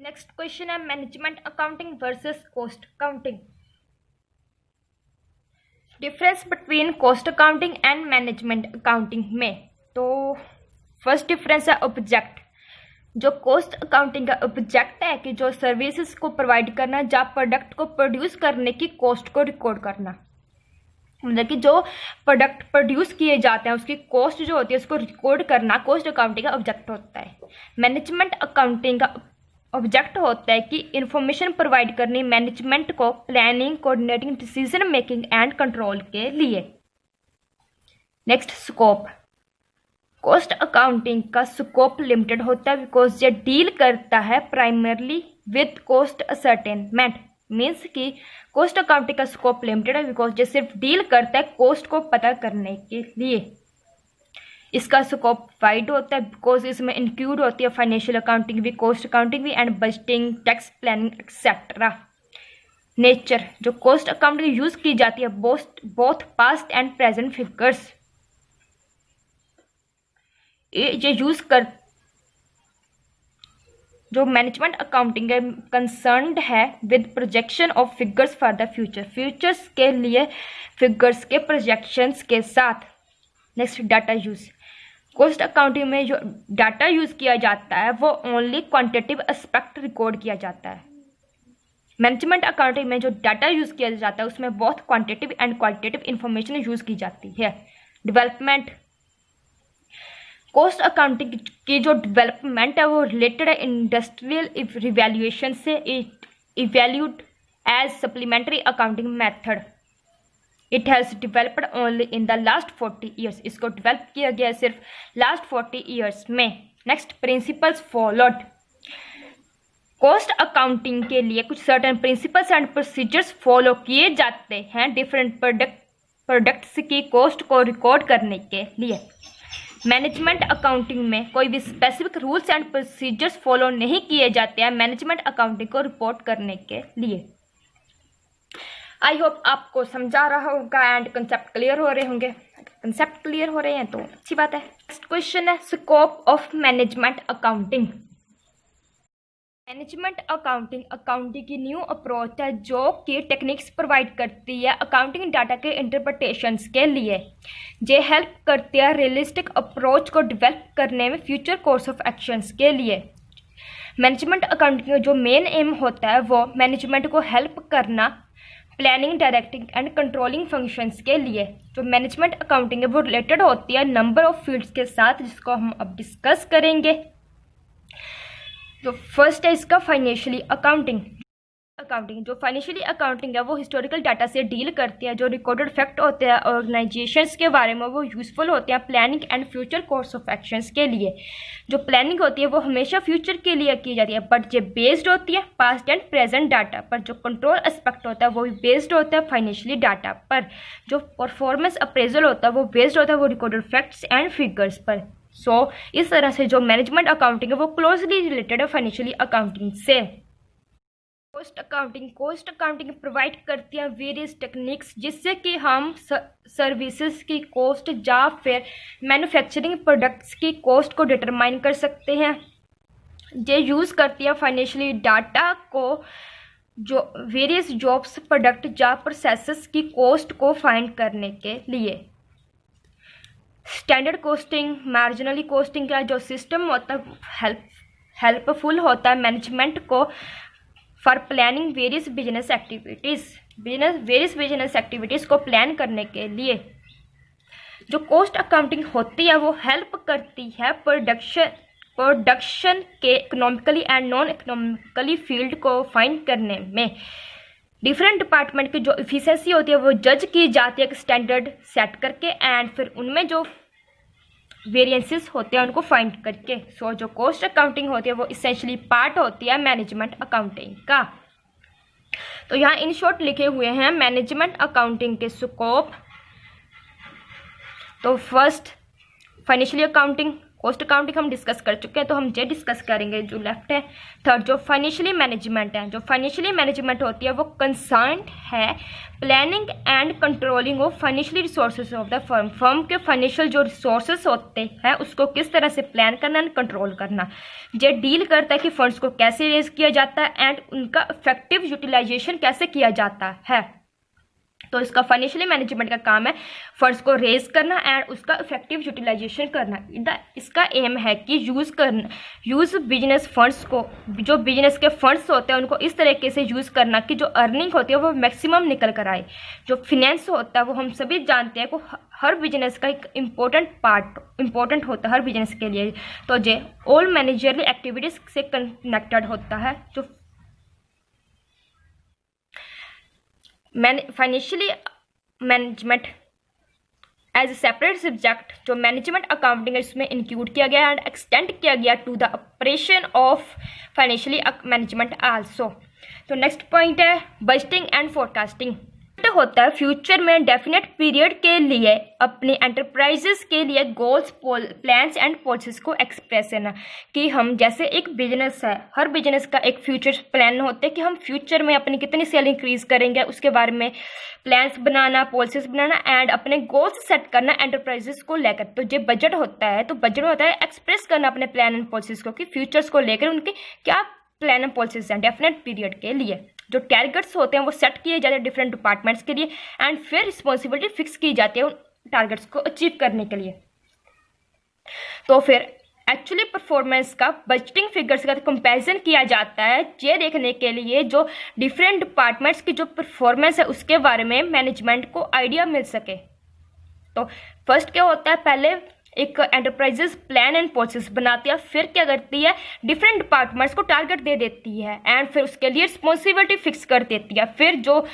Next question है management accounting versus cost accounting. Difference between cost accounting and management accounting में, तो first difference है object. जो cost accounting का object है कि जो सर्विसेज को प्रोवाइड करना, जहाँ प्रोडक्ट को प्रोड्यूस करने की कॉस्ट को रिकॉर्ड करना, मतलब कि जो प्रोडक्ट प्रोड्यूस किए जाते हैं उसकी कॉस्ट जो होती है उसको रिकॉर्ड करना कॉस्ट अकाउंटिंग का ऑब्जेक्ट होता है। मैनेजमेंट अकाउंटिंग का ऑब्जेक्ट होता है कि इंफॉर्मेशन प्रोवाइड करनी मैनेजमेंट को planning, coordinating, decision making and control के लिए। Next scope. कॉस्ट अकाउंटिंग का स्कोप लिमिटेड होता है बिकॉज ये डील करता है primarily with cost ascertainment. Means कि कॉस्ट अकाउंटिंग का स्कोप लिमिटेड है बिकॉज ये सिर्फ डील करता है कॉस्ट को पता करने के लिए। इसका स्कोप वाइड होता है बिकॉज इसमें इंक्लूड होती है फाइनेंशियल अकाउंटिंग भी, कॉस्ट अकाउंटिंग भी and budgeting, tax planning etcetera. Nature. जो कॉस्ट अकाउंटिंग यूज की जाती है both past and present figures, ये यूज कर जो मैनेजमेंट अकाउंटिंग है कंसर्न्ड है with projection of figures for the futures के लिए फिगर्स के प्रोजेक्शंस के साथ। Next data use. Cost accounting में जो डाटा यूज किया जाता है वो ओनली क्वांटिटेटिव एस्पेक्ट रिकॉर्ड किया जाता है। मैनेजमेंट अकाउंटिंग में जो डाटा यूज किया जाता है उसमें बहुत quantitative and qualitative information use की जाती है। डेवलपमेंट। कॉस्ट अकाउंटिंग की जो डेवलपमेंट है वो रिलेटेड है इंडस्ट्रियल रिवैल्यूएशन से। It evaluated as supplementary accounting method. It has developed only in the last 40 years. इसको डेवलप किया गया सिर्फ लास्ट 40 ईयर्स में। Next principles followed. Cost accounting के लिए कुछ certain principles and procedures follow किए जाते हैं डिफरेंट प्रोडक्ट्स की कॉस्ट को रिकॉर्ड करने के लिए। मैनेजमेंट अकाउंटिंग में कोई भी specific rules and procedures follow नहीं किए जाते हैं मैनेजमेंट अकाउंटिंग को रिपोर्ट करने के लिए। आई होप आपको समझा रहा होगा एंड कंसेप्ट क्लियर हो रहे होंगे। कंसेप्ट क्लियर हो रहे हैं तो अच्छी बात है। नेक्स्ट क्वेश्चन है scope of management accounting. Management accounting की न्यू अप्रोच है जो कि टेक्निक्स प्रोवाइड करती है अकाउंटिंग डाटा के इंटरप्रिटेशंस के लिए। ये हेल्प करती है रियलिस्टिक अप्रोच को डेवलप करने में फ्यूचर कोर्स ऑफ एक्शंस के लिए। मैनेजमेंट अकाउंटिंग का जो मेन एम होता है वो मैनेजमेंट को हेल्प करना planning, directing and controlling functions के लिए। जो मैनेजमेंट अकाउंटिंग है वो रिलेटेड होती है नंबर ऑफ फील्ड्स के साथ जिसको हम अब डिस्कस करेंगे। तो फर्स्ट है इसका फाइनेंशियली अकाउंटिंग। जो फाइनेंशियली अकाउंटिंग है वो हिस्टोरिकल डाटा से डील करती है। जो रिकॉर्डेड फैक्ट होते हैं ऑर्गेनाइजेशंस के बारे में वो यूजफुल होते हैं planning and future course of actions के लिए। जो प्लानिंग होती है वो हमेशा फ्यूचर के लिए की जाती है बट ये बेस्ड होती है पास्ट एंड प्रेजेंट डाटा पर। जो कंट्रोल एस्पेक्ट होता है वो भी बेस्ड होता है फाइनेंशियली डाटा पर। जो परफॉर्मेंस अप्रेजल होता है वो बेस्ड होता है वो रिकॉर्डेड फैक्ट्स एंड फिगर्स पर। सो इस तरह से जो मैनेजमेंट अकाउंटिंग है वो क्लोजली रिलेटेड है फाइनेंशियली अकाउंटिंग से। कॉस्ट अकाउंटिंग प्रोवाइड करती है वेरियस टेक्निक्स जिससे कि हम सर्विसेज की कॉस्ट या फिर मैन्युफैक्चरिंग प्रोडक्ट्स की कॉस्ट को डिटरमाइन कर सकते हैं। ये यूज़ करती है फाइनेंशियली डाटा को जो वेरियस जॉब्स, प्रोडक्ट या प्रोसेसेस की कॉस्ट को फाइंड करने के लिए। स्टैंडर्ड कॉस्टिंग, मार्जिनली कॉस्टिंग का जो सिस्टम होता है हेल्पफुल होता है मैनेजमेंट को for planning various business activities को प्लान करने के लिए। जो कॉस्ट अकाउंटिंग होती है वो हेल्प करती है प्रोडक्शन के economically and non economically field को फाइंड करने में। डिफरेंट डिपार्टमेंट की जो इफिशिएंसी होती है वो जज की जाती है एक स्टैंडर्ड सेट करके एंड फिर उनमें जो वेरिएंसेस होते हैं उनको फाइंड करके। सो जो कॉस्ट अकाउंटिंग होती है वो इसेंशियली पार्ट होती है मैनेजमेंट अकाउंटिंग का। तो यहाँ इन शॉर्ट लिखे हुए हैं मैनेजमेंट अकाउंटिंग के स्कोप। तो first financially accounting, cost accounting हम डिस्कस कर चुके हैं, तो हम ये डिस्कस करेंगे जो लेफ्ट है थर्ड, जो फाइनेंशियली मैनेजमेंट है। जो फाइनेंशियली मैनेजमेंट होती है वो कंसर्न है planning and controlling of financial resources of the firm. Firm के फाइनेंशियल जो रिसोर्सेज होते हैं उसको किस तरह से प्लान करना एंड कंट्रोल करना। ये डील करता है कि फंड्स को कैसे रेज किया जाता है एंड उनका इफेक्टिव यूटिलाइजेशन कैसे किया जाता है। तो इसका फाइनेंशियली मैनेजमेंट का काम है फंड्स को रेज करना एंड उसका इफेक्टिव यूटिलाइजेशन करना। इसका एम है कि यूज़ बिजनेस फंड्स को, जो बिजनेस के फंड्स होते हैं उनको इस तरीके से यूज़ करना कि जो अर्निंग होती है वो मैक्सिमम निकल कर आए। जो फिनेंस होता है वो हम सभी जानते हैं को हर बिजनेस का एक इम्पोर्टेंट होता है हर बिजनेस के लिए। तो ये ऑल मैनेजरली एक्टिविटीज से कनेक्टेड होता है। जो financially management as a separate subject जो मैनेजमेंट अकाउंटिंग है इसमें इंक्लूड किया गया एंड एक्सटेंड किया गया to the operation of financially management also. तो नेक्स्ट पॉइंट है बजटिंग एंड फोरकास्टिंग। होता है फ्यूचर में डेफिनेट पीरियड के लिए अपनी एंटरप्राइजेस के लिए गोल्स, प्लान्स एंड पॉलिसीज को एक्सप्रेस करना। कि हम जैसे एक बिजनेस है, हर बिजनेस का एक फ्यूचर प्लान होता है कि हम फ्यूचर में अपनी कितनी सेल इंक्रीज करेंगे, उसके बारे में plans banana, policies banana and अपने गोल्स सेट करना एंटरप्राइजेस को लेकर। तो जो बजट होता है, तो बजट होता है एक्सप्रेस करना अपने प्लान एंड पॉलिसीज को कि फ्यूचर्स को लेकर उनके क्या प्लान एंड पॉलिसीज हैं डेफिनेट पीरियड के लिए। जो टारगेट्स होते हैं वो सेट किए जाते हैं डिफरेंट डिपार्टमेंट्स के लिए एंड फिर रिस्पॉन्सिबिलिटी फिक्स की जाती है उन टारगेट्स को अचीव करने के लिए। तो फिर एक्चुअली परफॉर्मेंस का बजटिंग फिगर्स का कंपैरिजन किया जाता है ये देखने के लिए जो डिफरेंट डिपार्टमेंट्स की जो परफॉर्मेंस है उसके बारे में मैनेजमेंट को आइडिया मिल सके। तो फर्स्ट क्या होता है, पहले एक एंटरप्राइजेस प्लान एंड पॉलिसीज बनाती है, फिर क्या करती है डिफरेंट डिपार्टमेंट्स को टारगेट दे देती है एंड फिर उसके लिए रिस्पॉन्सिबिलिटी फिक्स कर देती है। फिर जो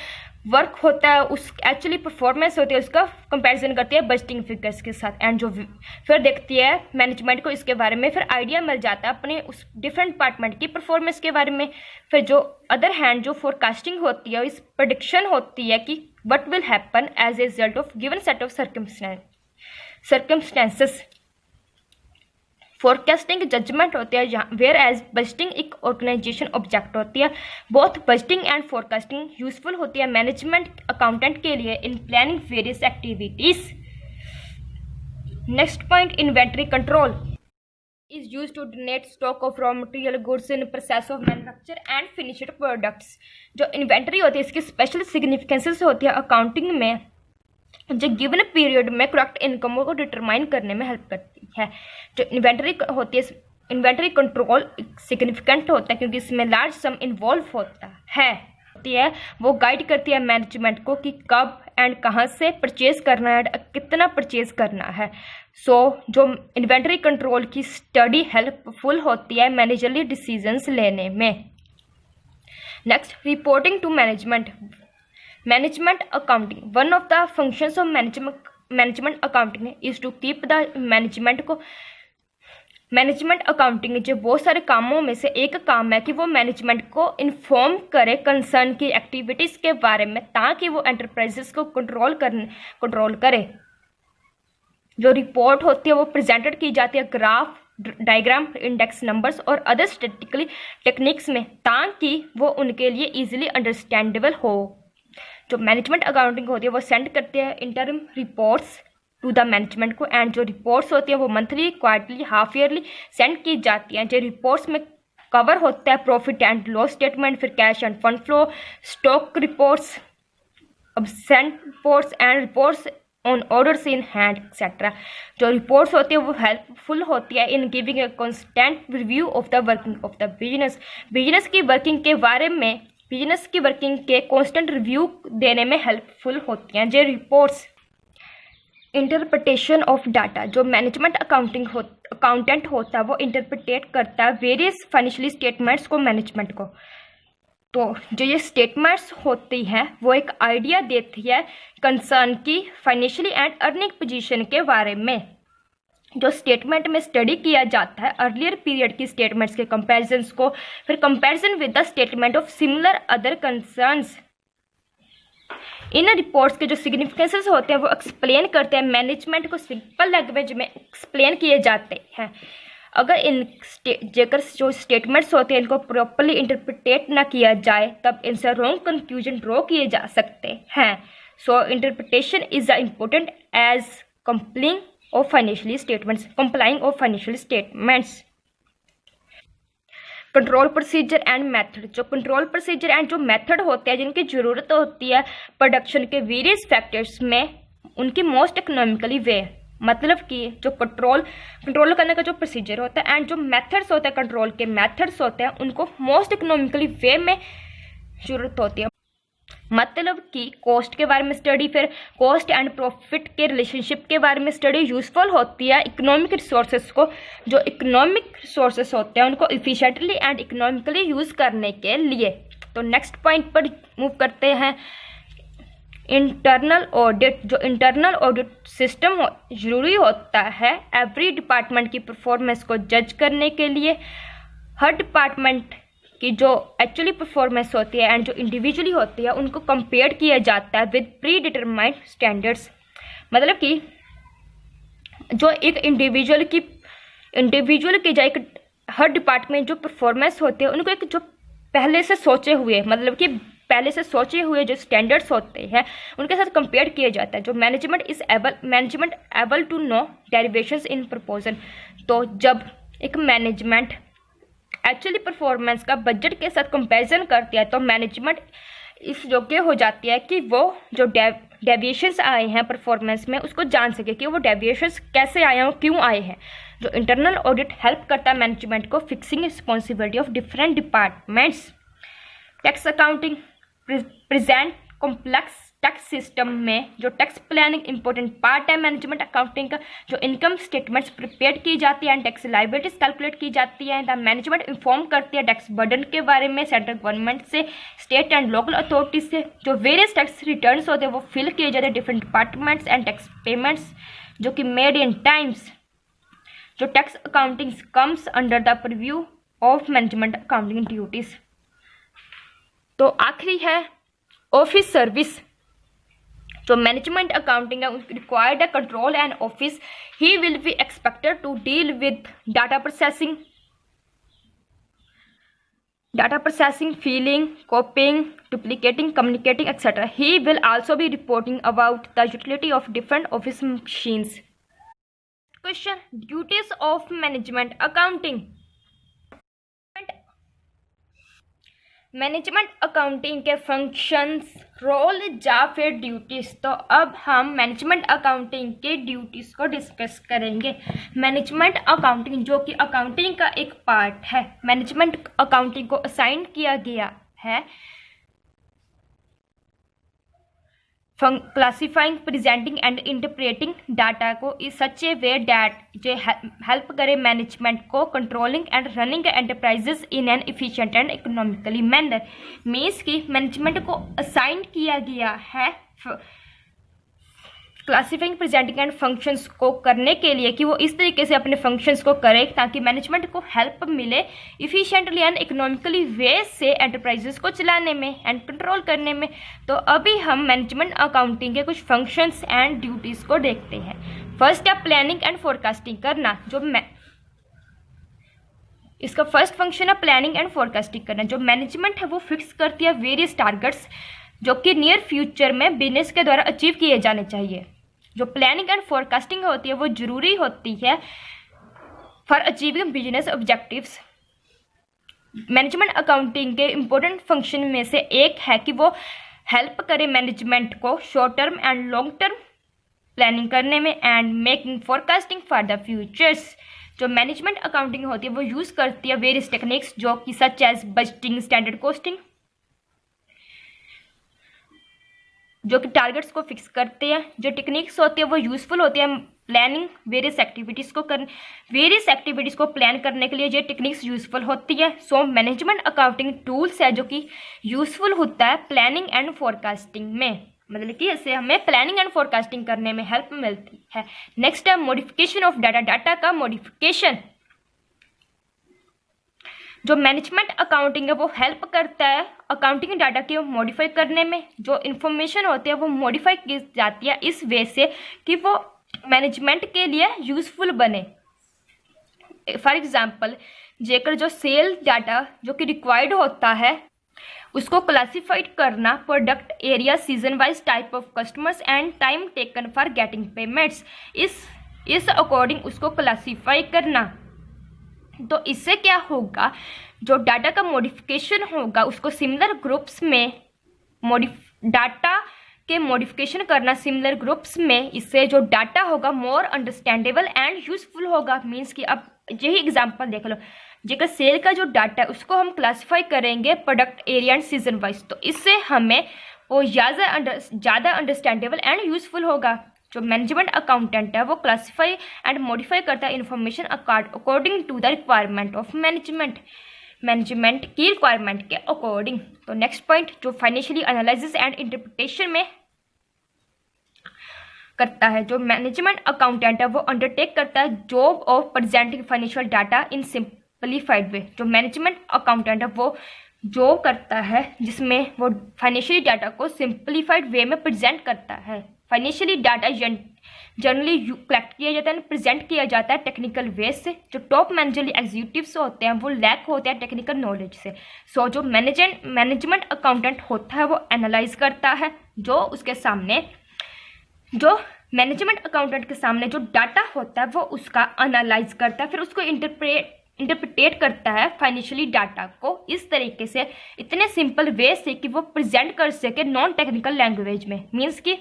वर्क होता है उस एक्चुअली परफॉर्मेंस होती है उसका कंपैरिजन करती है बजटिंग फिगर्स के साथ एंड जो फिर देखती है मैनेजमेंट को इसके बारे में फिर आइडिया मिल जाता है अपने उस डिफरेंट डिपार्टमेंट की परफॉर्मेंस के बारे में। फिर जो अदर हैंड जो फोरकास्टिंग होती है इस प्रेडिक्शन होती है कि what will happen as a result of given set of circumstances. Forecasting judgement होती है जहाँ वेयर एज बजटिंग एक ऑर्गेनाइजेशन ऑब्जेक्ट होती है। Both budgeting and forecasting useful होती है मैनेजमेंट अकाउंटेंट के लिए in planning various activities. Next point inventory control is used to donate stock of raw material goods in process of manufacture and finished products। जो inventory होती है इसकी special significances होती है अकाउंटिंग में जो गिवन पीरियड में करेक्ट इनकम को डिटरमाइन करने में हेल्प करती है। जो इन्वेंटरी होती है इन्वेंटरी कंट्रोल सिग्निफिकेंट होता है क्योंकि इसमें लार्ज सम इन्वॉल्व होता है वो गाइड करती है मैनेजमेंट को कि कब एंड कहाँ से परचेज करना है, कितना परचेज करना है। जो इन्वेंटरी कंट्रोल की स्टडी हेल्पफुल होती है मैनेजरली डिसीजंस लेने में। Next reporting to management accounting. One of the functions of management accounting is to keep the management accounting जो बहुत सारे कामों में से एक काम है कि वो मैनेजमेंट को इन्फॉर्म करे कंसर्न की एक्टिविटीज़ के बारे में ताकि वो एंटरप्राइजेस को कंट्रोल करे। जो रिपोर्ट होती है वो प्रेजेंटेड की जाती है ग्राफ, डायग्राम, इंडेक्स नंबर्स और अदर स्टैटिस्टिकल टेक्निक्स में ताकि वो उनके लिए इजीली अंडरस्टैंडेबल हो। जो मैनेजमेंट अकाउंटिंग होती है वो सेंड करते हैं interim reports to the management को एंड जो रिपोर्ट्स होती है वो monthly, quarterly, half yearly send की जाती हैं। जो रिपोर्ट्स में कवर होता है प्रॉफिट एंड लॉस स्टेटमेंट, फिर cash and fund flow, stock reports, absent reports and reports on orders in hand etcetera. जो रिपोर्ट्स होती है वो हेल्पफुल होती है in giving a constant review of the working of the business की working के बारे में बिजनेस की वर्किंग के कॉन्स्टेंट रिव्यू देने में हेल्पफुल होती हैं। जो रिपोर्ट्स इंटरप्रिटेशन ऑफ डाटा। जो मैनेजमेंट अकाउंटेंट होता है वो इंटरप्रिटेट करता है वेरियस फाइनेंशियल स्टेटमेंट्स को मैनेजमेंट को। तो जो ये स्टेटमेंट्स होती हैं वो एक आइडिया देती है कंसर्न की फाइनेंशियली एंड अर्निंग पोजीशन के बारे में। जो स्टेटमेंट में स्टडी किया जाता है अर्लियर पीरियड की स्टेटमेंट्स के कंपैरिजन्स को, फिर comparison with the statement of similar other concerns in reports के जो सिग्निफिकेंसेस होते हैं वो एक्सप्लेन करते हैं, मैनेजमेंट को सिंपल लैंग्वेज में एक्सप्लेन किए जाते हैं। अगर इन जो स्टेटमेंट्स होते हैं इनको प्रॉपरली इंटरप्रिटेट ना किया जाए तब इनसे रॉन्ग कंक्लूजन ड्रॉ किए जा सकते हैं। So interpretation is important as complying of financial statements। Control procedure and method, जो कंट्रोल प्रोसीजर एंड जो मेथड होते हैं जिनकी ज़रूरत होती है प्रोडक्शन के वेरियस फैक्टर्स में, उनकी मोस्ट इकोनॉमिकली वे, मतलब कि जो कंट्रोल करने का जो प्रोसीजर होता है एंड जो मेथड्स होते हैं कंट्रोल के मेथड्स होते हैं उनको मोस्ट इकोनॉमिकली वे में ज़रूरत होती है। मतलब कि कॉस्ट के बारे में स्टडी, फिर कॉस्ट एंड प्रॉफिट के रिलेशनशिप के बारे में स्टडी यूजफुल होती है इकोनॉमिक रिसोर्सेज को, जो इकोनॉमिक रिसोर्सेज होते हैं उनको इफिशिएंटली एंड इकोनॉमिकली यूज़ करने के लिए। तो नेक्स्ट पॉइंट पर मूव करते हैं, इंटरनल ऑडिट। जो इंटरनल ऑडिट सिस्टम ज़रूरी होता है एवरी डिपार्टमेंट की परफॉर्मेंस को जज करने के लिए। हर डिपार्टमेंट कि जो एक्चुअली परफॉर्मेंस होती है एंड जो इंडिविजुअली होती है उनको कंपेयर किया जाता है विद प्री डिटरमाइंड स्टैंडर्ड्स। मतलब कि जो एक इंडिविजुअल की जो एक हर डिपार्टमेंट जो परफॉर्मेंस होती है उनको एक जो पहले से सोचे हुए जो स्टैंडर्ड्स होते हैं उनके साथ कंपेयर किया जाता है। जो management able to know derivations in proposal. तो जब एक मैनेजमेंट एक्चुअली परफॉर्मेंस का बजट के साथ कंपैरिजन करती है तो मैनेजमेंट इस योग्य हो जाती है कि वो जो डेविएशंस आए हैं परफॉर्मेंस में उसको जान सके कि वो डेविएशंस कैसे आए हैं और क्यों आए हैं। जो इंटरनल ऑडिट हेल्प करता है मैनेजमेंट को fixing responsibility of different departments. Tax accounting present complex tax system में जो टैक्स प्लानिंग इंपॉर्टेंट पार्ट है मैनेजमेंट अकाउंटिंग का। जो इनकम स्टेटमेंट्स प्रिपेयर की जाती है एंड टैक्स लाइबिलिटीज कैलकुलेट की जाती है। द मैनेजमेंट इन्फॉर्म करती है टैक्स बर्डन के बारे में सेंट्रल गवर्नमेंट से, स्टेट एंड लोकल अथॉरिटीज से। जो वेरियस टैक्स रिटर्न्स होते हैं वो फिल किए जाते हैं different departments and tax payments जो कि मेड इन टाइम्स। जो tax accounting comes under the preview of management accounting duties. तो आखिरी है ऑफिस सर्विस। जो मैनेजमेंट अकाउंटिंग है रिक्वायर्ड है control and office. He will be expected to deal with data processing, filling, copying, duplicating, communicating, etc. He will also be reporting about the utility of different office machines. Question: duties of management accounting. Management accounting के functions, role या फिर duties. तो अब हम management accounting के duties को discuss करेंगे। Management accounting जो कि अकाउंटिंग का एक पार्ट है, मैनेजमेंट अकाउंटिंग को असाइन किया गया है classifying, presenting and interpreting data को is such a way that जो हेल्प करे मैनेजमेंट को controlling and running enterprises in an efficient and economically manner. Means कि मैनेजमेंट को असाइन किया गया है क्लासिफाइंग, प्रेजेंटिंग एंड फंक्शंस को करने के लिए कि वो इस तरीके से अपने फंक्शंस को करे ताकि मैनेजमेंट को हेल्प मिले इफिशिएंटली एंड इकोनॉमिकली वे से एंटरप्राइजेस को चलाने में एंड कंट्रोल करने में। तो अभी हम मैनेजमेंट अकाउंटिंग के कुछ फंक्शंस एंड ड्यूटीज़ को देखते हैं। फर्स्ट है प्लानिंग एंड फोरकास्टिंग करना। इसका फर्स्ट फंक्शन है प्लानिंग एंड फोरकास्टिंग करना। जो मैनेजमेंट है वो फिक्स करती है वेरियस टारगेट्स जो कि नियर फ्यूचर में बिजनेस के द्वारा अचीव किए जाने चाहिए। जो प्लानिंग एंड फोरकास्टिंग होती है वो जरूरी होती है for achieving business objectives. Management accounting के इम्पोर्टेंट फंक्शन में से एक है कि वो हेल्प करे मैनेजमेंट को short term and long term planning करने में and making forecasting for the futures. जो मैनेजमेंट अकाउंटिंग होती है वो यूज़ करती है वेरियस टेक्निक्स जो कि such as budgeting, standard costing, जो कि टारगेट्स को फिक्स करते हैं। जो टेक्निक्स होती है वो यूज़फुल होती है प्लानिंग, वेरियस एक्टिविटीज़ को प्लान करने के लिए ये टेक्निक्स यूज़फुल होती है। सो मैनेजमेंट अकाउंटिंग टूल्स है जो कि यूज़फुल होता है प्लानिंग एंड फोरकास्टिंग में, मतलब कि इससे हमें प्लानिंग एंड फोरकास्टिंग करने में हेल्प मिलती है। नेक्स्ट है मॉडिफिकेशन ऑफ डाटा का मॉडिफिकेशन। जो मैनेजमेंट अकाउंटिंग है वो हेल्प करता है अकाउंटिंग डाटा के मॉडिफाई करने में। जो इन्फॉर्मेशन होती है वो मॉडिफाई की जाती है इस वे से कि वो मैनेजमेंट के लिए यूजफुल बने। फॉर एग्जांपल, जेकर जो सेल डाटा जो कि रिक्वायर्ड होता है उसको क्लासिफाइड करना, product area, season wise, type of customers and time taken for getting payments, इस अकॉर्डिंग उसको क्लासीफाई करना। तो इससे क्या होगा, जो डाटा का मॉडिफिकेशन होगा उसको सिमिलर ग्रुप्स में डाटा के मॉडिफिकेशन करना सिमिलर ग्रुप्स में, इससे जो डाटा होगा मोर अंडरस्टैंडेबल एंड यूजफुल होगा। मीन्स कि अब यही एग्जांपल देख लो, जेकर सेल का जो डाटा है उसको हम क्लासिफाई करेंगे product area and season wise, तो इससे हमें वो ज़्यादा अंडरस्टैंडेबल एंड यूजफुल होगा। जो मैनेजमेंट अकाउंटेंट है वो क्लासिफाई एंड मॉडिफाई करता है information according to the requirement of management की रिक्वायरमेंट के अकॉर्डिंग। तो नेक्स्ट पॉइंट, जो फाइनेंशियली एनालिसिस एंड इंटरप्रिटेशन में करता है, जो मैनेजमेंट अकाउंटेंट है वो अंडरटेक करता है job of presenting financial data in simplified way. जो मैनेजमेंट अकाउंटेंट है वो जो करता है जिसमें वो फाइनेंशियल डाटा को सिंपलीफाइड वे में प्रेजेंट करता है। फाइनेंशियली डाटा जनरली कलेक्ट किया जाता है, प्रेजेंट किया जाता है टेक्निकल वे से। जो टॉप मैनेजरली एग्जीक्यूटिव्स होते हैं वो लैक होते हैं टेक्निकल नॉलेज से। सो जो मैनेजमेंट अकाउंटेंट होता है वो एनालाइज करता है जो उसके सामने, जो मैनेजमेंट अकाउंटेंट के सामने जो डाटा होता है वो उसका एनालाइज करता है, फिर उसको इंटरप्रिटेट करता है फाइनेंशियली डाटा को इस तरीके से, इतने सिंपल वे से कि वो प्रेजेंट कर सके नॉन टेक्निकल लैंग्वेज में। मीन्स कि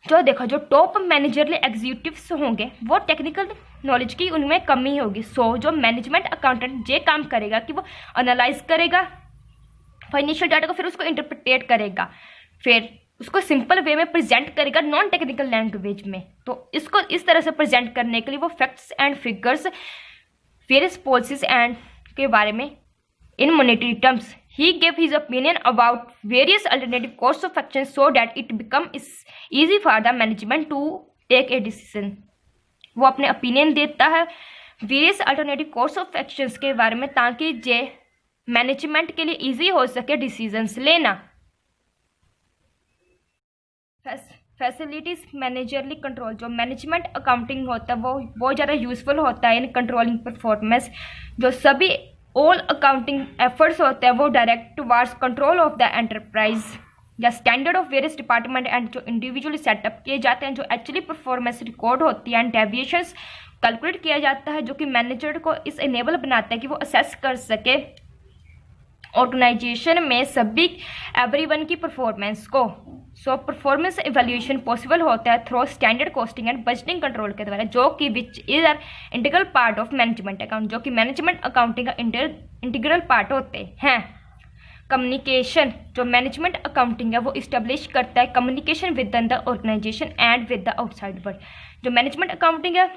जो देखो जो टॉप मैनेजरली एग्जीक्यूटिव्स होंगे वो टेक्निकल नॉलेज की उनमें कमी होगी। सो जो मैनेजमेंट अकाउंटेंट ये काम करेगा कि वो एनालाइज करेगा फाइनेंशियल डाटा को, फिर उसको इंटरप्रिटेट करेगा, फिर उसको सिंपल वे में प्रेजेंट करेगा नॉन टेक्निकल लैंग्वेज में। तो इसको इस तरह से प्रेजेंट करने के लिए वो facts and figures, various policies and के बारे में in monetary terms, he gave his opinion about various alternative course of action so that it become easy for the management to take a decision। वो अपने opinion देता है various alternative course of actions के बारे में ताकि जे management के लिए इजी हो सके डिसीजंस लेना। फैसिलिटीज मैनेजरली कंट्रोल, जो मैनेजमेंट अकाउंटिंग होता है वो बहुत ज़्यादा यूजफुल होता है इन कंट्रोलिंग परफॉर्मेंस। जो सभी ऑल अकाउंटिंग एफर्ट्स होते हैं वो direct towards control of the enterprise या standard of various department and जो इंडिविजुअली सेटअप किए जाते हैं, जो एक्चुअली परफॉर्मेंस रिकॉर्ड होती है एंड डेविएशंस कैलकुलेट किया जाता है, जो कि मैनेजर को इस एनेबल बनाता है कि वो असेस कर सके ऑर्गेनाइजेशन में सभी एवरीवन की परफॉर्मेंस को। सो परफॉर्मेंस एवेल्यूएशन पॉसिबल होता है through standard costing and budgeting control के द्वारा, जो कि which is are integral part of management account, जो कि मैनेजमेंट अकाउंटिंग का इंटीग्रल पार्ट होते हैं। कम्युनिकेशन, जो मैनेजमेंट अकाउंटिंग है वो इस्टेब्लिश करता है communication with the organisation and with the outside world. जो मैनेजमेंट अकाउंटिंग है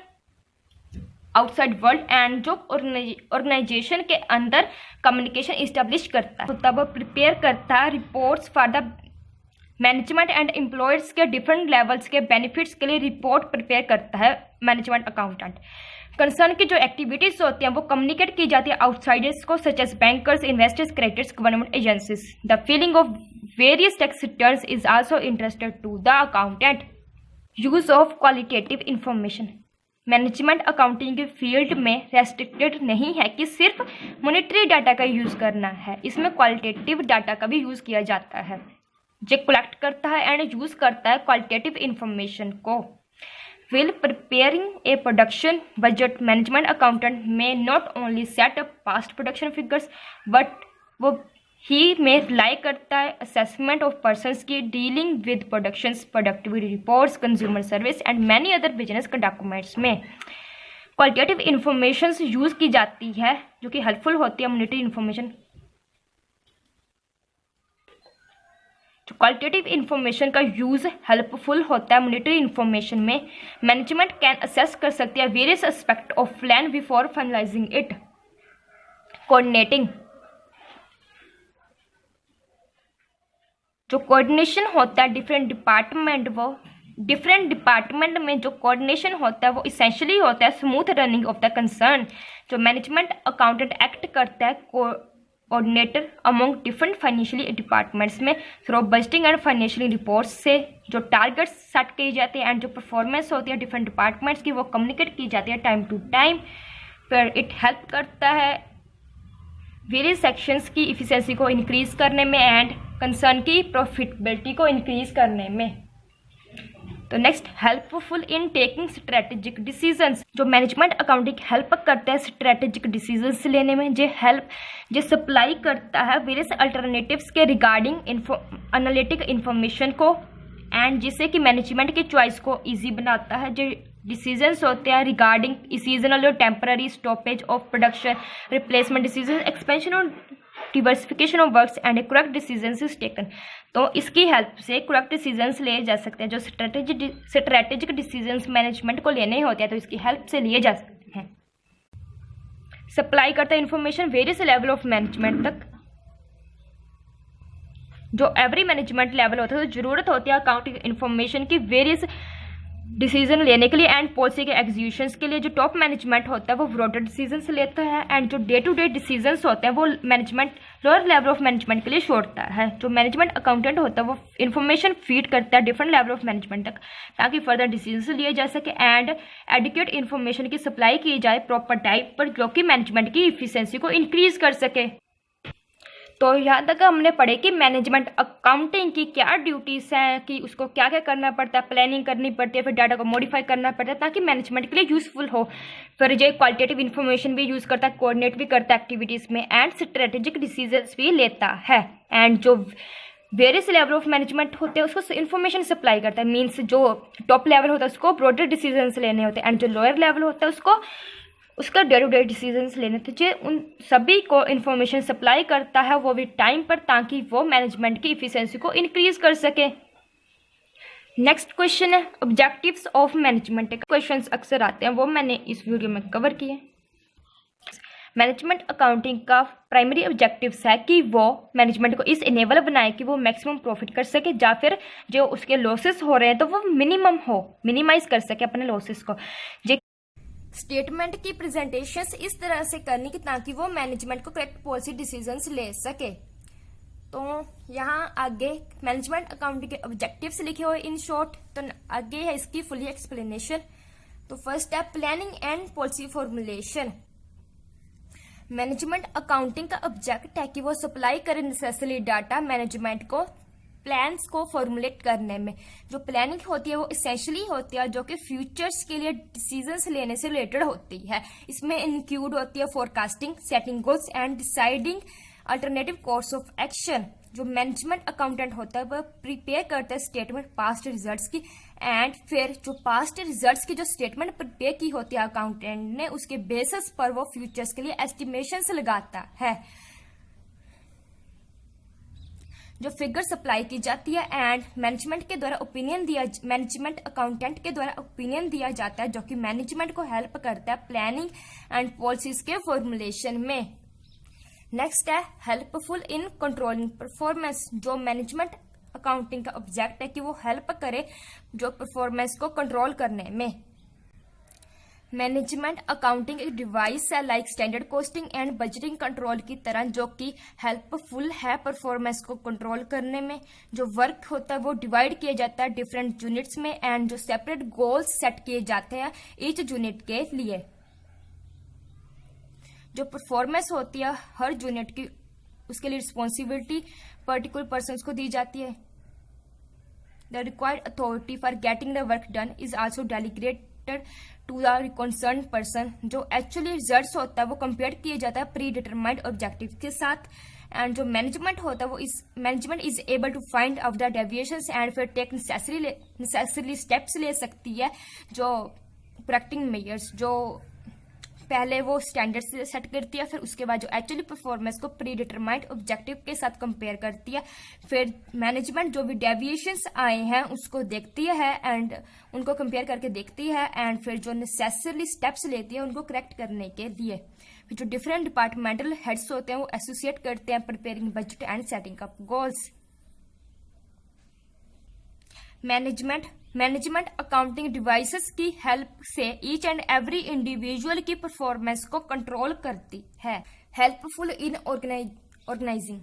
आउटसाइड वर्ल्ड एंड जो ऑर्गेनाइजेशन के अंदर कम्युनिकेशन इस्टेब्लिश करता है, तब वो प्रिपेयर करता है reports for the management and employers के डिफरेंट लेवल्स के बेनिफिट्स के लिए रिपोर्ट प्रिपेयर करता है मैनेजमेंट अकाउंटेंट। कंसर्न की जो एक्टिविटीज होती हैं वो कम्युनिकेट की जाती है आउटसाइडर्स को, such as bankers, investors, creditors, government agencies. The feeling of various tax returns is also interested to the accountant. Use of qualitative information, management accounting के फील्ड में रेस्ट्रिक्टेड नहीं है कि सिर्फ मॉनेटरी डाटा का यूज़ करना है, इसमें क्वालिटेटिव डाटा का भी यूज़ किया जाता है, जो कलेक्ट करता है एंड यूज़ करता है क्वालिटेटिव इंफॉर्मेशन को। Will preparing a production budget, management accountant में not only set up past production figures but वो ही में रिलाई करता है असेसमेंट ऑफ पर्सनस की dealing with productions, productivity reports, consumer service and many other business के documents में qualitative information use की जाती है जो कि हेल्पफुल होती है मॉनेटरी इंफॉर्मेशन। जो क्वालिटेटिव इंफॉर्मेशन का यूज़ हेल्पफुल होता है मॉनेटरी इंफॉर्मेशन में, मैनेजमेंट कैन असेस कर सकती है various aspect of plan before finalising it. Coordinating, जो कोऑर्डिनेशन होता है डिफरेंट डिपार्टमेंट व डिफरेंट डिपार्टमेंट में जो कोऑर्डिनेशन होता है वो इसेंशियली होता है smooth running of the concern. जो मैनेजमेंट अकाउंटेंट एक्ट करता है coordinator among different financially departments में through budgeting and financial reports से जो टारगेट्स सेट किए जाते हैं एंड जो परफॉर्मेंस होती है डिफरेंट डिपार्टमेंट्स की वो कम्युनिकेट की जाती है टाइम टू टाइम। फिर इट हेल्प करता है वेरियस सेक्शंस की इफिशिएंसी को इंक्रीज करने में एंड कंसर्न की प्रॉफिटेबिलिटी को इंक्रीज करने में। तो next, helpful in taking strategic decisions. जो मैनेजमेंट अकाउंटिंग हेल्प करता है स्ट्रेटेजिक डिसीजंस लेने में। जो सप्लाई करता है वेरियस अल्टरनेटिव्स के रिगार्डिंग एनालिटिक इंफॉर्मेशन को एंड जिससे कि मैनेजमेंट की चॉइस को इजी बनाता है। जो डिसीजंस होते हैं रिगार्डिंग सीजनल और temporary stoppage of production, replacement decision, expansion और diversification of works and correct decisions is taken. तो इसकी हेल्प से करेक्ट डिसीजंस लिए जा सकते हैं। जो स्ट्रेटेजिक डिसीजंस मैनेजमेंट को लेने होते हैं तो इसकी हेल्प से लिए जा सकते हैं। सप्लाई करता है information various level of management तक। जो एवरी मैनेजमेंट लेवल होता है तो जरूरत होती है अकाउंटिंग इंफॉर्मेशन की वेरियस डिसीजन लेने के लिए एंड पॉलिसी के एग्जीक्यूशंस के लिए। जो टॉप मैनेजमेंट होता है वो ब्रॉडर डिसीजंस लेता है एंड जो डे टू डे डिसीजंस होते हैं वो management lower level of management के लिए छोड़ता है। जो मैनेजमेंट अकाउंटेंट होता है वो इन्फॉर्मेशन फीड करता है डिफरेंट लेवल ऑफ मैनेजमेंट तक ताकि फर्दर डिसीजन लिए जा सके एंड एडिक्वेट इन्फॉर्मेशन की सप्लाई की जाए प्रॉपर टाइप पर जो कि मैनेजमेंट की इफिशिएंसी को इंक्रीज कर सके। तो यहाँ तक हमने पढ़े कि मैनेजमेंट अकाउंटिंग की क्या ड्यूटीज़ हैं, कि उसको क्या क्या करना पड़ता है, प्लानिंग करनी पड़ती है, फिर डाटा को मॉडिफाई करना पड़ता है ताकि मैनेजमेंट के लिए यूज़फुल हो। फिर जो क्वालिटेटिव इन्फॉर्मेशन भी यूज़ करता है, कोऑर्डिनेट भी करता है एक्टिविटीज़ में एंड स्ट्रेटेजिक डिसीजंस भी लेता है एंड जो वेरियस लेवल ऑफ मैनेजमेंट होते हैं उसको इन्फॉर्मेशन सप्लाई करता है। मीन्स जो टॉप लेवल होता है उसको ब्रॉडर डिसीजंस लेने होते हैं एंड जो लोअर लेवल होता है उसका डे टू डे डिसीजंस लेने थे। जो उन सभी को इन्फॉर्मेशन सप्लाई करता है वो भी टाइम पर ताकि वो मैनेजमेंट की इफिशिएंसी को इंक्रीज कर सके। नेक्स्ट क्वेश्चन है ऑब्जेक्टिव्स ऑफ मैनेजमेंट। क्वेश्चंस अक्सर आते हैं वो मैंने इस वीडियो में कवर किए। मैनेजमेंट अकाउंटिंग का प्राइमरी ऑब्जेक्टिव्स है कि वो मैनेजमेंट को इस इनेबल बनाए कि वो मैक्सिमम प्रॉफिट कर सके या फिर जो उसके लॉसेस हो रहे हैं तो वो मिनिमाइज कर सके अपने लॉसेस को। स्टेटमेंट की प्रेजेंटेशंस इस तरह से करनी कि ताकि वो मैनेजमेंट को करेक्ट पॉलिसी डिसीजंस ले सके। तो यहाँ आगे मैनेजमेंट अकाउंटिंग के ऑब्जेक्टिव्स लिखे हुए इन शॉर्ट। तो आगे है इसकी फुली एक्सप्लेनेशन। तो फर्स्ट है planning and policy formulation. Management accounting का ऑब्जेक्ट है कि वो सप्लाई करे नेसेसरी डाटा मैनेजमेंट को प्लान्स को फॉर्मुलेट करने में। जो प्लानिंग होती है वो इसेंशियली होती है जो कि फ्यूचर्स के लिए डिसीजंस लेने से रिलेटेड होती है। इसमें इंक्लूड होती है forecasting, setting goals and deciding alternative course of action. जो मैनेजमेंट अकाउंटेंट होता है वह प्रिपेयर करता है स्टेटमेंट पास्ट रिजल्ट्स की एंड फिर जो पास्ट रिजल्ट्स की जो स्टेटमेंट प्रिपेयर की होती है अकाउंटेंट ने उसके बेसिस पर वो फ्यूचर्स के लिए एस्टिमेशंस लगाता है। जो फिगर सप्लाई की जाती है एंड मैनेजमेंट अकाउंटेंट के द्वारा ओपिनियन दिया जाता है जो कि मैनेजमेंट को हेल्प करता है प्लानिंग एंड पॉलिसीज के फॉर्मुलेशन में। नेक्स्ट है हेल्पफुल इन कंट्रोलिंग परफॉर्मेंस। जो मैनेजमेंट अकाउंटिंग का ऑब्जेक्ट है कि वो हेल्प करे जो परफॉर्मेंस को कंट्रोल करने में। मैनेजमेंट अकाउंटिंग एक डिवाइस है like standard costing and budgeting control की तरह जो कि हेल्पफुल है परफॉर्मेंस को कंट्रोल करने में। जो वर्क होता है वो डिवाइड किया जाता है डिफरेंट यूनिट्स में एंड जो सेपरेट गोल्स सेट किए जाते हैं ईच यूनिट के लिए। जो परफॉर्मेंस होती है हर यूनिट की उसके लिए रिस्पॉन्सिबिलिटी पर्टिकुलर पर्सन को दी जाती है। The required authority for getting the work done is also delegated to the concern person. जो एक्चुअली रिजल्ट्स होता है वो कंपेयर किया जाता है प्री डिटरमाइंड ऑब्जेक्टिव के साथ एंड जो मैनेजमेंट होता है वो management is able to find out the deviations and फिर टेक नेसेसरी स्टेप्स ले सकती है। जो करेक्टिंग मेजर्स जो पहले वो स्टैंडर्ड से सेट करती है फिर उसके बाद जो एक्चुअली परफॉर्मेंस को प्री डिटरमाइंड ऑब्जेक्टिव के साथ कंपेयर करती है। फिर मैनेजमेंट जो भी डेविएशंस आए हैं उसको देखती है एंड उनको कंपेयर करके देखती है एंड फिर जो नेसेसरी स्टेप्स लेती है उनको करेक्ट करने के लिए। फिर जो डिफरेंट डिपार्टमेंटल हेड्स होते हैं वो एसोसिएट करते हैं preparing budget and setting up goals. Management accounting devices की हेल्प से ईच एंड एवरी इंडिविजुअल की परफॉर्मेंस को कंट्रोल करती है। Helpful in organising.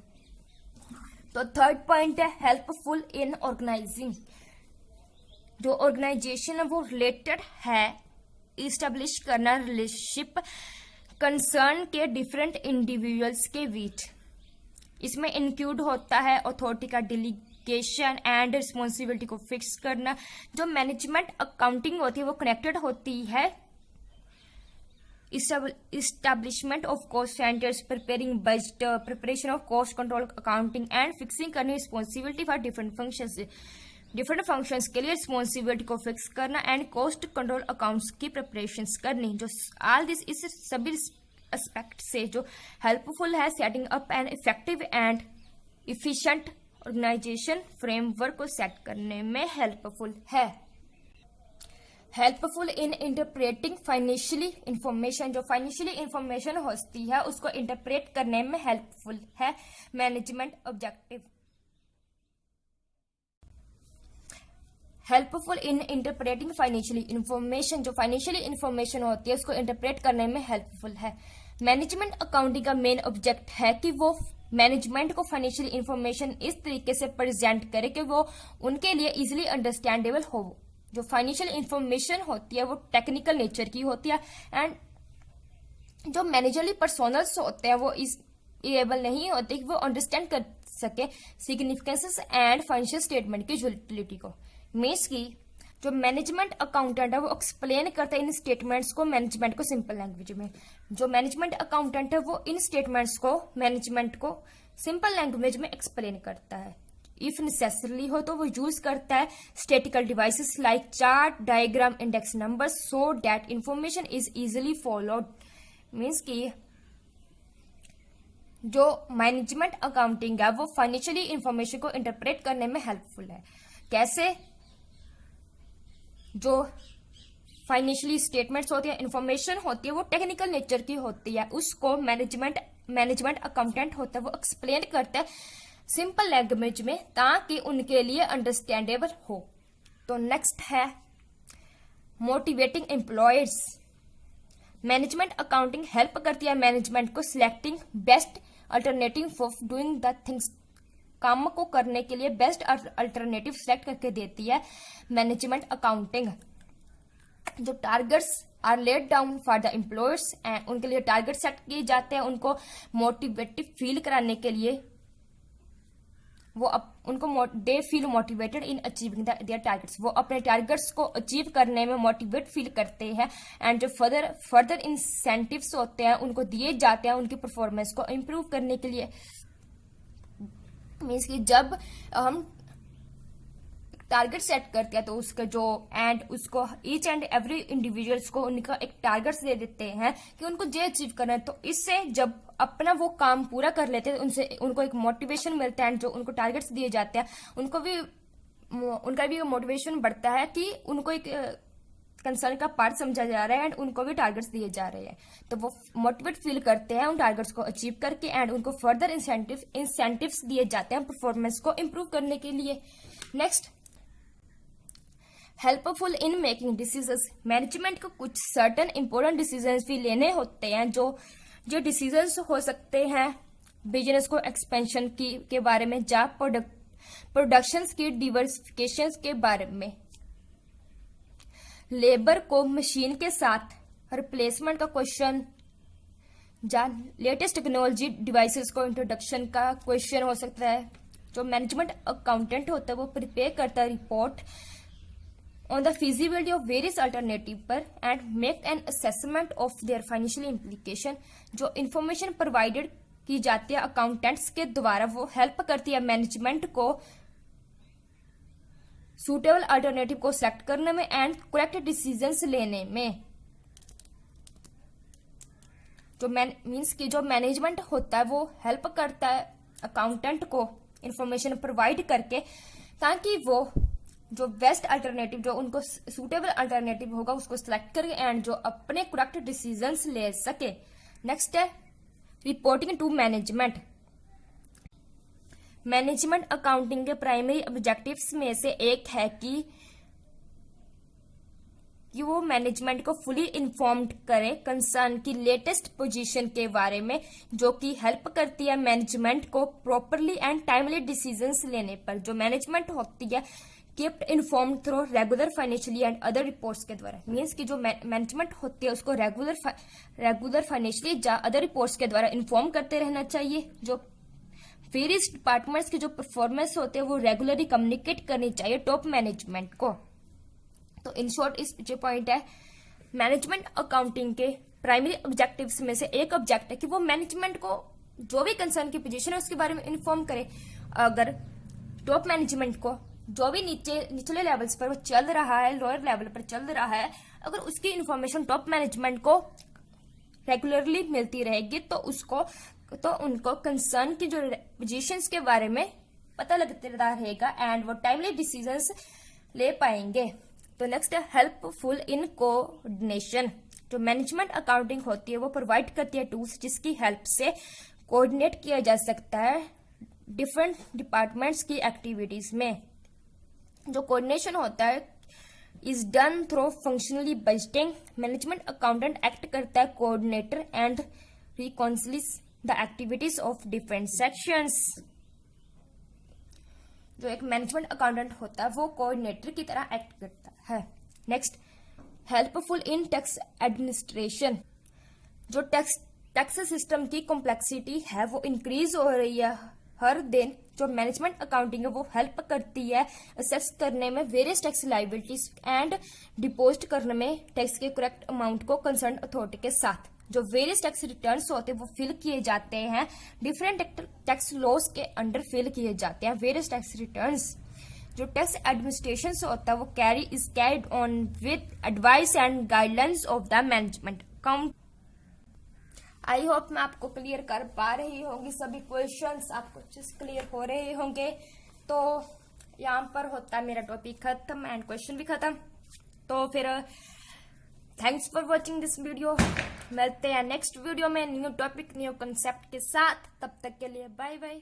तो थर्ड पॉइंट है हेल्पफुल इन ऑर्गेनाइजिंग। जो ऑर्गेनाइजेशन है वो रिलेटेड है इस्टेब्लिश करना रिलेशनशिप कंसर्न के डिफरेंट इंडिविजुअल्स के बीच। इसमें इंक्लूड होता है अथॉरिटी का डेलीगेशन एंड रिस्पॉन्सिबिलिटी को फिक्स करना। जो मैनेजमेंट अकाउंटिंग होती है वो कनेक्टेड होती है establishment of cost centres, preparing budget, preparation of cost control accounting and fixing करनी रिस्पॉन्सिबिलिटी फॉर डिफरेंट फंक्शंस के लिए रिस्पॉन्सिबिलिटी को फिक्स करना एंड कॉस्ट कंट्रोल अकाउंट्स की प्रिपरेशंस करनी। जो ऑल दिस इस सभी एस्पेक्ट से जो हेल्पफुल है setting up an effective and efficient organisation framework को सेट करने में हेल्पफुल है। Helpful in interpreting financially information. जो फाइनेंशियली इंफॉर्मेशन होती है उसको इंटरप्रेट करने में हेल्पफुल है management objective. Helpful in interpreting financially information. जो फाइनेंशियली इंफॉर्मेशन होती है उसको इंटरप्रेट करने में हेल्पफुल है। मैनेजमेंट अकाउंटिंग का मेन ऑब्जेक्ट है कि वो मैनेजमेंट को फाइनेंशियल इंफॉर्मेशन इस तरीके से प्रेजेंट करे कि वो उनके लिए इजीली अंडरस्टैंडेबल हो। जो फाइनेंशियल इंफॉर्मेशन होती है वो टेक्निकल नेचर की होती है एंड जो मैनेजरली पर्सनल्स होते हैं वो इस एबल नहीं होते कि वो अंडरस्टैंड कर सके सिग्निफिकेंसेस एंड फाइनेंशियल स्टेटमेंट की यूटिलिटी को। मीन्स की जो मैनेजमेंट अकाउंटेंट है वो एक्सप्लेन करता है इन स्टेटमेंट्स को मैनेजमेंट को सिंपल लैंग्वेज में। जो मैनेजमेंट अकाउंटेंट है वो इन स्टेटमेंट्स को मैनेजमेंट को सिंपल लैंग्वेज में एक्सप्लेन करता है। इफ नेसेसरी हो तो वो यूज करता है statistical devices like chart, diagram, index numbers so that information is easily followed. Means की जो मैनेजमेंट अकाउंटिंग है वो फाइनेंशियली इंफॉर्मेशन को इंटरप्रेट करने में हेल्पफुल है। कैसे? जो फाइनेंशियली स्टेटमेंट्स होती है, इंफॉर्मेशन होती है वो टेक्निकल नेचर की होती है, उसको मैनेजमेंट अकाउंटेंट होता है वो एक्सप्लेन करता है सिंपल लैंग्वेज में ताकि उनके लिए अंडरस्टैंडेबल हो। तो नेक्स्ट है motivating employers. Management accounting help करती है मैनेजमेंट को selecting best alternative for doing the things. काम को करने के लिए बेस्ट अल्टरनेटिव सेलेक्ट करके देती है मैनेजमेंट अकाउंटिंग। जो targets are laid down for the employers and उनके लिए टारगेट सेट किए जाते हैं उनको मोटिवेटिव फील कराने के लिए। वो उनको they feel motivated in achieving their targets. वो अपने टारगेट्स को अचीव करने में मोटिवेट फील करते हैं एंड जो फर्दर इंसेंटिव्स होते हैं उनको दिए जाते हैं उनकी परफॉर्मेंस को इम्प्रूव करने के लिए। मीन्स कि जब हम टारगेट सेट करते हैं तो उसका जो एंड उसको ईच एंड एवरी इंडिविजुअल्स को उनका एक टारगेट्स दे देते हैं कि उनको ये अचीव करना है। तो इससे जब अपना वो काम पूरा कर लेते हैं उनसे उनको एक मोटिवेशन मिलता है। जो उनको टारगेट्स दिए जाते हैं उनका भी मोटिवेशन बढ़ता है कि उनको एक कंसर्न का पार्ट समझा जा रहा है एंड उनको भी टारगेट्स दिए जा रहे हैं। तो वो मोटिवेट फील करते हैं उन टारगेट्स को अचीव करके एंड उनको फर्दर इंसेंटिव्स दिए जाते हैं परफॉर्मेंस को इम्प्रूव करने के लिए। Next helpful in making decisions. Management को कुछ सर्टेन इंपॉर्टेंट डिसीजंस भी लेने होते हैं। जो डिसीजंस हो सकते हैं बिजनेस को एक्सपेंशन के बारे में, जॉब प्रोडक्शंस की डिवर्सिफिकेशन के बारे में, लेबर को मशीन के साथ रिप्लेसमेंट का क्वेश्चन, लेटेस्ट टेक्नोलॉजी डिवाइसेस को इंट्रोडक्शन का क्वेश्चन हो सकता है। जो मैनेजमेंट अकाउंटेंट होता है वो प्रिपेयर करता है report on the feasibility of various alternative पर and make an assessment of their financial implication। जो इंफॉर्मेशन प्रोवाइडेड की जाती है अकाउंटेंट्स के द्वारा वो हेल्प करती है मैनेजमेंट को सुटेबल अल्टरनेटिव को सेलेक्ट करने में एंड करेक्ट डिसीजंस लेने में। जो मीन्स की जो मैनेजमेंट होता है वो हेल्प करता है अकाउंटेंट को इंफॉर्मेशन प्रोवाइड करके ताकि वो जो बेस्ट अल्टरनेटिव जो उनको सूटेबल अल्टरनेटिव होगा उसको सिलेक्ट करके एंड जो अपने करेक्ट डिसीजंस ले सके। नेक्स्ट है reporting to management. Management accounting के प्राइमरी ऑब्जेक्टिव्स में से एक है कि वो मैनेजमेंट को फुली इन्फॉर्म्ड करे कंसर्न की लेटेस्ट पोजीशन के बारे में, जो कि हेल्प करती है मैनेजमेंट को प्रॉपरली एंड टाइमली डिसीजंस लेने पर। जो मैनेजमेंट होती है keeped informed through regular financially and other reports के द्वारा। मीन्स कि जो मैनेजमेंट होती है उसको रेगुलर फाइनेंशियली या अदर रिपोर्ट्स के द्वारा इन्फॉर्म करते रहना चाहिए। जो वेरियस डिपार्टमेंट्स के जो परफॉर्मेंस होते हैं वो रेगुलरली कम्युनिकेट करनी चाहिए टॉप मैनेजमेंट को। तो इन शॉर्ट इस जो पॉइंट है मैनेजमेंट अकाउंटिंग के प्राइमरी ऑब्जेक्टिव्स में से एक ऑब्जेक्ट है कि वो मैनेजमेंट को जो भी कंसर्न की पोजीशन है उसके बारे में इन्फॉर्म करे। अगर टॉप मैनेजमेंट को जो भी निचले लेवल्स पर वो चल रहा है, लोअर लेवल पर चल रहा है, अगर उसकी इंफॉर्मेशन टॉप मैनेजमेंट को रेगुलरली मिलती रहेगी तो उनको कंसर्न की जो पोजीशंस के बारे में पता लगता रहेगा एंड वो टाइमली डिसीजंस ले पाएंगे। तो नेक्स्ट है हेल्पफुल इन कोऑर्डिनेशन। जो मैनेजमेंट अकाउंटिंग होती है वो प्रोवाइड करती है टूल्स जिसकी हेल्प से कोऑर्डिनेट किया जा सकता है डिफरेंट डिपार्टमेंट्स की एक्टिविटीज में। जो कोऑर्डिनेशन होता है is done through functionally budgeting. Management accountant act करता है coordinator and reconciles the activities of different sections. जो एक मैनेजमेंट अकाउंटेंट होता है वो कोऑर्डिनेटर की तरह एक्ट करता है। Next helpful in tax administration. जो टैक्स सिस्टम की कॉम्प्लेक्सिटी है वो इंक्रीज हो रही है हर दिन। जो मैनेजमेंट अकाउंटिंग है वो हेल्प करती है असेस करने में various tax liabilities and deposit करने में टैक्स के करेक्ट अमाउंट को कंसर्न अथॉरिटी के साथ। जो वेरियस टैक्स रिटर्न्स होते हैं वो फिल किए जाते हैं, डिफरेंट टैक्स लॉज के अंडर फिल किए जाते हैं वेरियस टैक्स रिटर्न्स। जो टैक्स एडमिनिस्ट्रेशन होता है वो carried on with advice and guidelines of the management account. I hope मैं आपको क्लियर कर पा रही होंगी, सभी क्वेश्चंस आपको अच्छे से क्लियर हो रहे होंगे। तो यहाँ पर होता है मेरा टॉपिक खत्म एंड क्वेश्चन भी खत्म। तो फिर thanks for watching this video. मिलते हैं नेक्स्ट वीडियो में न्यू टॉपिक न्यू कंसेप्ट के साथ। तब तक के लिए बाय बाय।